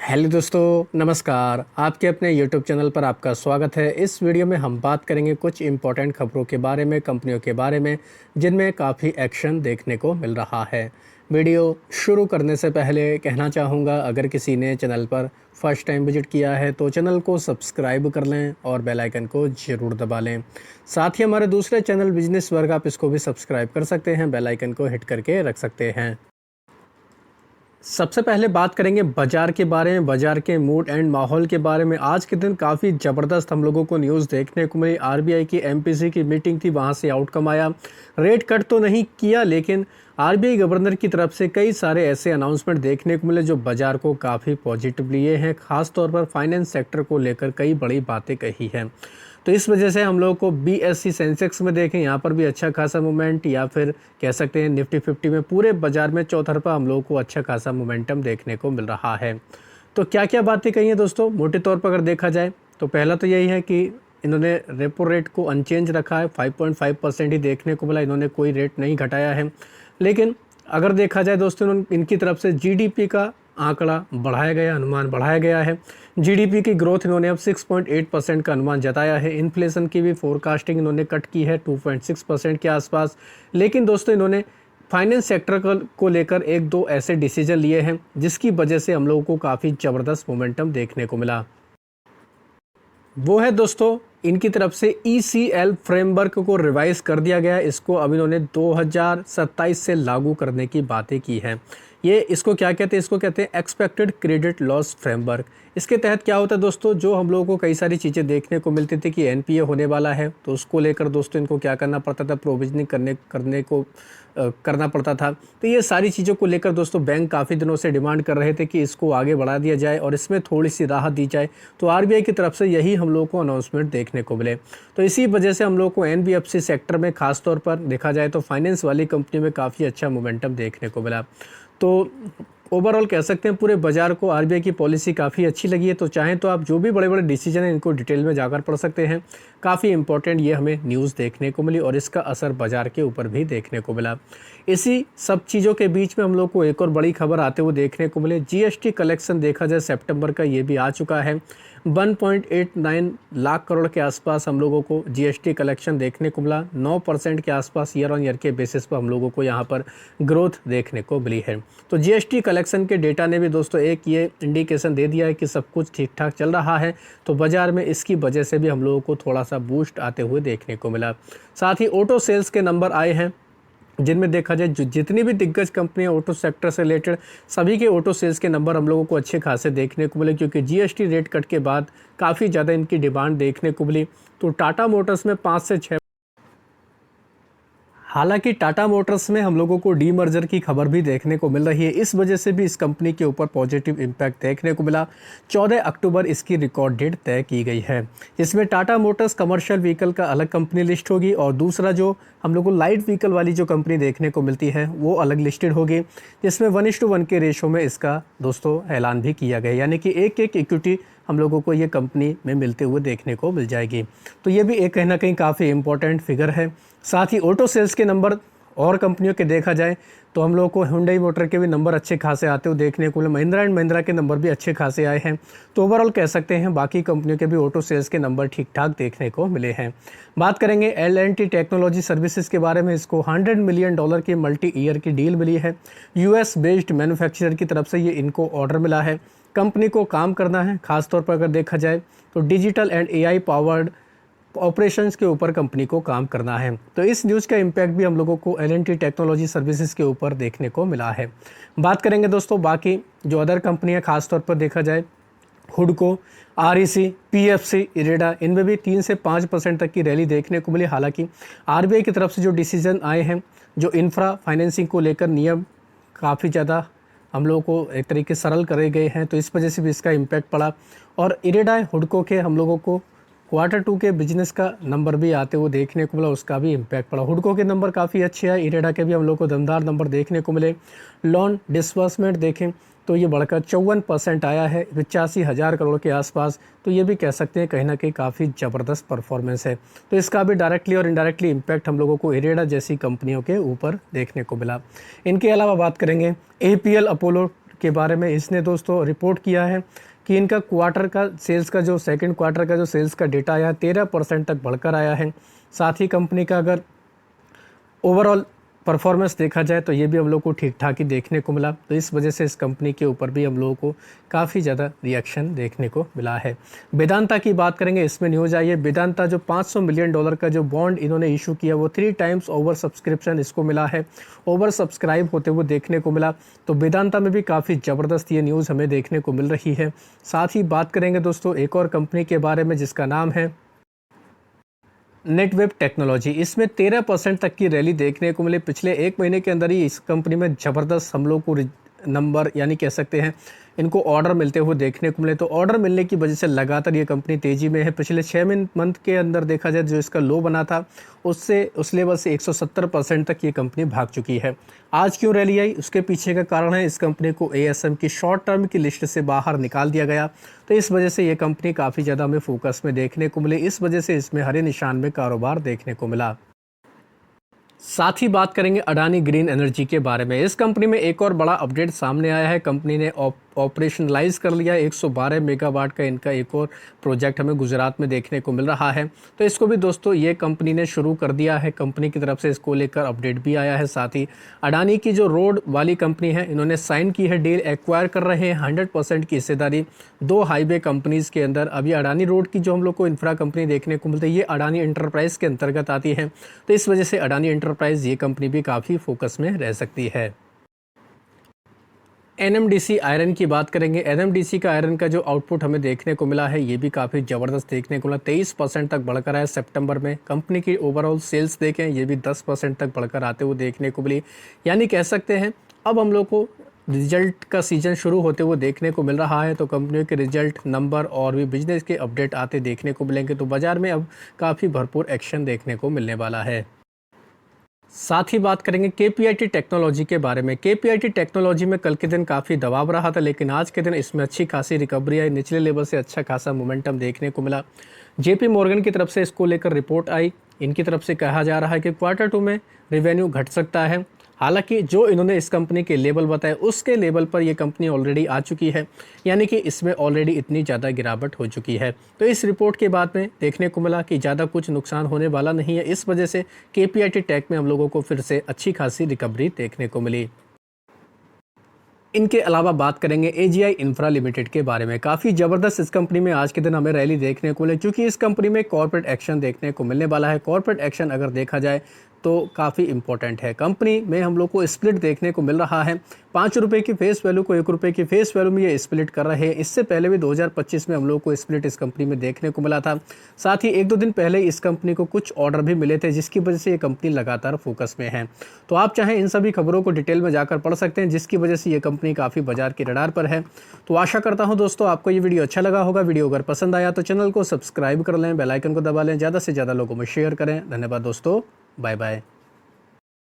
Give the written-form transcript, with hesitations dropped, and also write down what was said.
Hello दोस्तों, नमस्कार। आपके अपने यूट्यूब चैनल पर आपका स्वागत है। इस वीडियो में हम बात करेंगे कुछ इम्पोर्टेंट खबरों के बारे में, कंपनियों के बारे में जिनमें काफ़ी एक्शन देखने को मिल रहा है। वीडियो शुरू करने से पहले कहना चाहूँगा, अगर किसी ने चैनल पर फर्स्ट टाइम विजिट किया है तो चैनल को सब्सक्राइब कर लें और बेल आइकन को ज़रूर दबा लें। साथ ही हमारे दूसरे चैनल बिजनेस वर्ग, आप इसको भी सब्सक्राइब कर सकते हैं, बेल आइकन को हिट करके रख सकते हैं। सबसे पहले बात करेंगे बाजार के बारे में, बाजार के मूड एंड माहौल के बारे में। आज के दिन काफ़ी ज़बरदस्त हम लोगों को न्यूज़ देखने को मिली। आरबीआई की एमपीसी की मीटिंग थी, वहां से आउटकम आया। रेट कट तो नहीं किया, लेकिन आरबीआई गवर्नर की तरफ से कई सारे ऐसे अनाउंसमेंट देखने को मिले जो बाजार को काफ़ी पॉजिटिव लिए हैं। खास तौर पर फाइनेंस सेक्टर को लेकर कई बड़ी बातें कही हैं। तो इस वजह से हम लोगों को बीएससी सेंसेक्स में देखें, यहाँ पर भी अच्छा खासा मूवमेंट, या फिर कह सकते हैं निफ्टी 50 में, पूरे बाजार में चौतरफा हम लोगों को अच्छा खासा मोमेंटम देखने को मिल रहा है। तो क्या क्या बातें कही हैं दोस्तों, मोटे तौर पर अगर देखा जाए तो पहला तो यही है कि इन्होंने रेपो रेट को अनचेंज रखा है। 5.5% ही देखने को मिला, इन्होंने कोई रेट नहीं घटाया है। लेकिन अगर देखा जाए दोस्तों, इनकी तरफ से जीडीपी का आंकड़ा बढ़ाया गया, अनुमान बढ़ाया गया है। जीडीपी की ग्रोथ इन्होंने अब 6.8% का अनुमान जताया है। इन्फ्लेशन की भी फोरकास्टिंग इन्होंने कट की है 2.6% के आसपास। लेकिन दोस्तों, इन्होंने फाइनेंस सेक्टर को लेकर एक दो ऐसे डिसीजन लिए हैं जिसकी वजह से हम लोगों को काफ़ी ज़बरदस्त मोमेंटम देखने को मिला। वो है दोस्तों, इनकी तरफ से ईसीएल फ्रेमवर्क को रिवाइज कर दिया गया। इसको अब इन्होंने 2027 से लागू करने की बातें की हैं। ये इसको क्या कहते हैं, इसको कहते हैं एक्सपेक्टेड क्रेडिट लॉस फ्रेमवर्क। इसके तहत क्या होता है दोस्तों, जो हम लोगों को कई सारी चीज़ें देखने को मिलती थी कि एनपीए होने वाला है, तो उसको लेकर दोस्तों इनको क्या करना पड़ता था, प्रोविजनिंग करना पड़ता था। तो ये सारी चीज़ों को लेकर दोस्तों बैंक काफ़ी दिनों से डिमांड कर रहे थे कि इसको आगे बढ़ा दिया जाए और इसमें थोड़ी सी राहत दी जाए। तो आरबीआई की तरफ से यही हम लोगों को अनाउंसमेंट देखने को मिले। तो इसी वजह से हम लोग को एनबीएफसी सेक्टर में, खास तौर पर देखा जाए तो फाइनेंस वाली कंपनी में काफ़ी अच्छा मोमेंटम देखने को मिला। तो ओवरऑल कह सकते हैं पूरे बाजार को आरबीआई की पॉलिसी काफ़ी अच्छी लगी है। तो चाहें तो आप जो भी बड़े बड़े डिसीजन हैं इनको डिटेल में जाकर पढ़ सकते हैं। काफ़ी इंपॉर्टेंट ये हमें न्यूज़ देखने को मिली और इसका असर बाजार के ऊपर भी देखने को मिला। इसी सब चीज़ों के बीच में हम लोग को एक और बड़ी खबर आते हुए देखने को मिले। जीएसटी कलेक्शन देखा जाए सितंबर का, ये भी आ चुका है। 1.89 लाख करोड़ के आसपास हम लोगों को जीएसटी कलेक्शन देखने को मिला। 9% के आसपास ईयर ऑन ईयर के बेसिस पर हम लोगों को यहाँ पर ग्रोथ देखने को मिली है। तो जीएसटी कलेक्शन के डेटा ने भी दोस्तों एक ये इंडिकेशन दे दिया है कि सब कुछ ठीक ठाक चल रहा है। तो बाजार में इसकी वजह से भी हम लोगों को थोड़ा सा बूस्ट आते हुए देखने को मिला। साथ ही ऑटो सेल्स के नंबर आए हैं, जिनमें देखा जाए जितनी भी दिग्गज कंपनियां ऑटो सेक्टर से रिलेटेड, सभी के ऑटो सेल्स के नंबर हम लोगों को अच्छे खासे देखने को मिले, क्योंकि जीएसटी रेट कट के बाद काफ़ी ज़्यादा इनकी डिमांड देखने को मिली। तो टाटा मोटर्स में 5 से 6, हालांकि टाटा मोटर्स में हम लोगों को डीमर्जर की खबर भी देखने को मिल रही है। इस वजह से भी इस कंपनी के ऊपर पॉजिटिव इम्पैक्ट देखने को मिला। 14 अक्टूबर इसकी रिकॉर्ड डेट तय की गई है, जिसमें टाटा मोटर्स कमर्शियल व्हीकल का अलग कंपनी लिस्ट होगी और दूसरा जो हम लोग को लाइट व्हीकल वाली जो कंपनी देखने को मिलती है वो अलग लिस्टेड होगी, जिसमें 1:1 के रेशो में इसका दोस्तों ऐलान भी किया गया, यानी कि एक इक्विटी हम लोगों को ये कंपनी में मिलते हुए देखने को मिल जाएगी। तो ये भी एक कहीं ना कहीं काफ़ी इंपॉर्टेंट फिगर है। साथ ही ऑटो सेल्स के नंबर और कंपनियों के देखा जाए तो हम लोगों को हुंडई मोटर के भी नंबर अच्छे खासे आते हुए देखने को मिले। महिंद्रा एंड महिंद्रा के नंबर भी अच्छे खासे आए हैं। तो ओवरऑल कह सकते हैं बाकी कंपनियों के भी ऑटो सेल्स के नंबर ठीक ठाक देखने को मिले हैं। बात करेंगे एल&टी टेक्नोलॉजी सर्विसेज के बारे में। इसको $100 मिलियन की मल्टी ईयर की डील मिली है। यूएस बेस्ड मैन्युफैक्चरर की तरफ से ये इनको ऑर्डर मिला है। कंपनी को काम करना है, खासतौर पर अगर देखा जाए तो digital and AI powered operations के ऊपर कंपनी को काम करना है। तो इस न्यूज़ का इम्पैक्ट भी हम लोगों को एल&टी टेक्नोलॉजी सर्विसेज के ऊपर देखने को मिला है। बात करेंगे दोस्तों बाकी जो अदर कंपनियां, खासतौर पर देखा जाए हुडको, आरईसी, पीएफसी, इरेडा, इनमें भी 3 से 5% तक की रैली देखने को मिली। हालांकि आरबीआई की तरफ से जो डिसीजन आए हैं, जो इंफ्रा फाइनेंसिंग को लेकर नियम काफ़ी ज़्यादा हम लोगों को एक तरीके से सरल करे गए हैं, तो इस वजह से भी इसका इम्पैक्ट पड़ा। और इरेडा, हुडको के हम लोगों को Q2 के बिजनेस का नंबर भी आते हुए देखने को मिला, उसका भी इम्पैक्ट पड़ा। हुडको के नंबर काफ़ी अच्छे हैं, इरेडा के भी हम लोग को दमदार नंबर देखने को मिले। लोन डिसबर्समेंट देखें तो ये बढ़कर 54% आया है, 85,000 करोड़ के आसपास। तो ये भी कह सकते हैं कहीं ना कहीं काफ़ी ज़बरदस्त परफॉर्मेंस है। तो इसका भी डायरेक्टली और इनडायरेक्टली इम्पैक्ट हम लोगों को इरेडा जैसी कंपनियों के ऊपर देखने को मिला। इनके अलावा बात करेंगे एपीएल अपोलो के बारे में इसने दोस्तों रिपोर्ट किया है कि इनका क्वार्टर का सेल्स का जो सेकंड क्वार्टर का जो सेल्स का डेटा आया 13% तक बढ़कर आया है। साथ ही कंपनी का अगर ओवरऑल परफॉर्मेंस देखा जाए तो ये भी हम लोग को ठीक ठाक ही देखने को मिला। तो इस वजह से इस कंपनी के ऊपर भी हम लोगों को काफ़ी ज़्यादा रिएक्शन देखने को मिला है। वेदांता की बात करेंगे, इसमें न्यूज़ आई है वेदांता जो $500 मिलियन का जो बॉन्ड इन्होंने इशू किया वो 3 टाइम्स ओवर सब्सक्रिप्शन इसको मिला है, ओवर सब्सक्राइब होते हुए देखने को मिला। तो वेदांता में भी काफ़ी ज़बरदस्त ये न्यूज़ हमें देखने को मिल रही है। साथ ही बात करेंगे दोस्तों एक और कंपनी के बारे में जिसका नाम है नेटवेब टेक्नोलॉजी। इसमें 13% तक की रैली देखने को मिली। पिछले 1 महीने के अंदर ही इस कंपनी में ज़बरदस्त हम लोग को नंबर यानी कह सकते हैं इनको ऑर्डर मिलते हुए देखने को मिले। तो ऑर्डर मिलने की वजह से लगातार ये कंपनी तेज़ी में है। पिछले 6 मंथ के अंदर देखा जाए जो इसका लो बना था उससे उस लेवल से 170% तक ये कंपनी भाग चुकी है। आज क्यों रैली आई उसके पीछे का कारण है इस कंपनी को ASM की शॉर्ट टर्म की लिस्ट से बाहर निकाल दिया गया। तो इस वजह से ये कंपनी काफ़ी ज़्यादा हमें फोकस में देखने को मिली। इस वजह से इसमें हरे निशान में कारोबार देखने को मिला। साथ ही बात करेंगे अडानी ग्रीन एनर्जी के बारे में। इस कंपनी में एक और बड़ा अपडेट सामने आया है। कंपनी ने ऑपरेशनलाइज कर लिया 112 मेगावाट का इनका एक और प्रोजेक्ट हमें गुजरात में देखने को मिल रहा है। तो इसको भी दोस्तों ये कंपनी ने शुरू कर दिया है। कंपनी की तरफ से इसको लेकर अपडेट भी आया है। साथ ही अडानी की जो रोड वाली कंपनी है इन्होंने साइन की है डील, एक्वायर कर रहे हैं 100% की हिस्सेदारी 2 हाईवे कंपनीज़ के अंदर। अभी अडानी रोड की जो हम लोग को इंफ्रा कंपनी देखने को मिलती है ये अडानी एंटरप्राइज़ के अंतर्गत आती है। तो इस वजह से अडानी एंटरप्राइज़ ये कंपनी भी काफ़ी फोकस में रह सकती है। NMDC आयरन की बात करेंगे। NMDC का आयरन का जो आउटपुट हमें देखने को मिला है ये भी काफ़ी ज़बरदस्त देखने को मिला। 23% तक बढ़कर आया सितंबर में। कंपनी की ओवरऑल सेल्स देखें ये भी 10% तक बढ़कर आते हुए देखने को मिली। यानी कह सकते हैं अब हम लोग को रिजल्ट का सीज़न शुरू होते हुए देखने को मिल रहा है। तो कंपनियों के रिजल्ट नंबर और भी बिजनेस के अपडेट आते देखने को मिलेंगे। तो बाज़ार में अब काफ़ी भरपूर एक्शन देखने को मिलने वाला है। साथ ही बात करेंगे KPIT टेक्नोलॉजी के बारे में। KPIT टेक्नोलॉजी में कल के दिन काफ़ी दबाव रहा था लेकिन आज के दिन इसमें अच्छी खासी रिकवरी आई। निचले लेवल से अच्छा खासा मोमेंटम देखने को मिला। JP मॉर्गन की तरफ से इसको लेकर रिपोर्ट आई। इनकी तरफ से कहा जा रहा है कि Q2 में रेवेन्यू घट सकता है। हालांकि जो इन्होंने इस कंपनी के लेवल बताए उसके लेवल पर ये कंपनी ऑलरेडी आ चुकी है, यानी कि इसमें ऑलरेडी इतनी ज़्यादा गिरावट हो चुकी है। तो इस रिपोर्ट के बाद में देखने को मिला कि ज़्यादा कुछ नुकसान होने वाला नहीं है। इस वजह से KPIT टेक में हम लोगों को फिर से अच्छी खासी रिकवरी देखने को मिली। इनके अलावा बात करेंगे AGI इंफ्रा लिमिटेड के बारे में। काफ़ी ज़बरदस्त इस कंपनी में आज के दिन हमें रैली देखने को मिली क्योंकि इस कंपनी में कॉर्पोरेट एक्शन देखने को मिलने वाला है। कॉर्पोरेट एक्शन अगर देखा जाए तो काफ़ी इंपॉर्टेंट है। कंपनी में हम लोग को स्प्लिट देखने को मिल रहा है। 5 रुपये की फेस वैल्यू को 1 रुपये की फेस वैल्यू में ये स्प्लिट कर रहे हैं। इससे पहले भी 2025 में हम लोग को स्प्लिट इस कंपनी में देखने को मिला था। साथ ही 1-2 दिन पहले इस कंपनी को कुछ ऑर्डर भी मिले थे जिसकी वजह से ये कंपनी लगातार फोकस में है। तो आप चाहें इन सभी खबरों को डिटेल में जाकर पढ़ सकते हैं जिसकी वजह से ये कंपनी काफ़ी बाजार के रडार पर है। तो आशा करता हूँ दोस्तों आपको ये वीडियो अच्छा लगा होगा। वीडियो अगर पसंद आया तो चैनल को सब्सक्राइब कर लें, बेल आइकन को दबा लें, ज़्यादा से ज़्यादा लोगों में शेयर करें। धन्यवाद दोस्तों, बाय बाय।